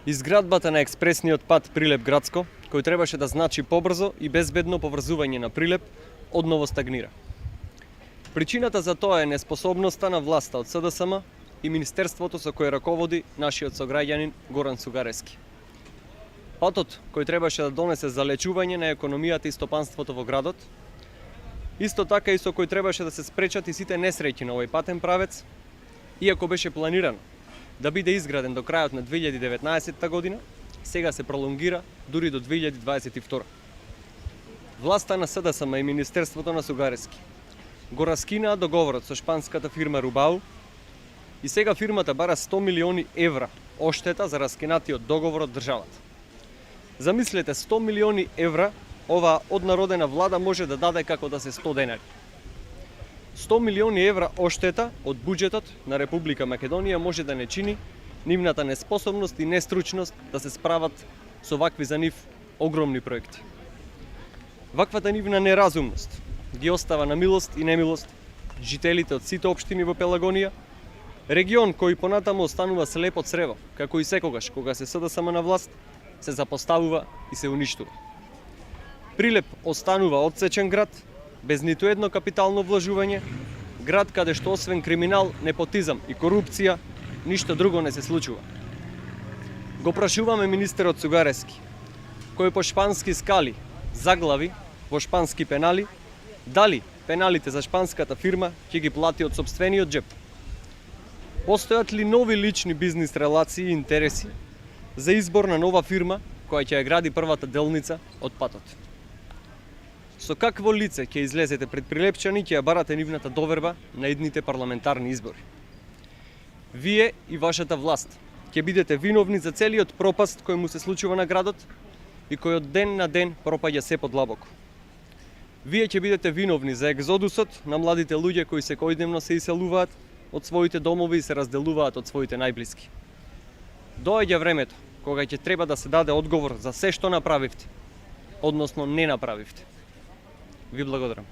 Изградбата на експресниот пат Прилеп-Градско, кој требаше да значи побрзо и безбедно поврзување на Прилеп, одново стагнира. Причината за тоа е неспособноста на власта од СДСМ и министерството со кое раководи нашиот сограѓанин Горан Сугарески. Патот кој требаше да донесе залечување на економијата и стопанството во градот, исто така и со кој требаше да се спречат и сите несреќи на овој патен правец, иако беше планирано да биде изграден до крајот на 2019 година, сега се пролонгира дури до 2022. Власта на СДСМ и Министерството на Сугарески го раскинаа договорот со шпанската фирма Рубау и сега фирмата бара 100 милиони евра оштета за раскинатиот договор од државата. Замислете, 100 милиони евра оваа однародена влада може да даде како да се 100 денари. 100 милиони евра оштета од буџетот на Република Македонија може да не чини нивната неспособност и нестручност да се справат со вакви за нив огромни проекти. Ваквата нивна неразумност ги остава на милост и немилост жителите од сите општини во Пелагонија, регион кој понатаму останува слеп од црево, како и секогаш кога се СДСМ на власт, се запоставува и се уништува. Прилеп останува одсечен град, без ниту едно капитално вложување, град каде што освен криминал, непотизам и корупција, ништо друго не се случува. Го прашуваме министерот Сугарески, кој по шпански скали заглави во шпански пенали, дали пеналите за шпанската фирма ќе ги плати од сопствениот џеп? Постојат ли нови лични бизнис релации и интереси за избор на нова фирма која ќе ја гради првата делница од патот? Со какво лице ќе излезете пред прилепчани ќе ја барате нивната доверба на идните парламентарни избори? Вие и вашата власт ќе бидете виновни за целиот пропаст кој му се случува на градот и кој од ден на ден пропаѓа се подлабоко. Вие ќе бидете виновни за екзодусот на младите луѓе кои секојдневно се иселуваат од своите домови и се разделуваат од своите најблиски. Доаѓа времето кога ќе треба да се даде одговор за се што направивте, односно не направивте. Ви благодарам.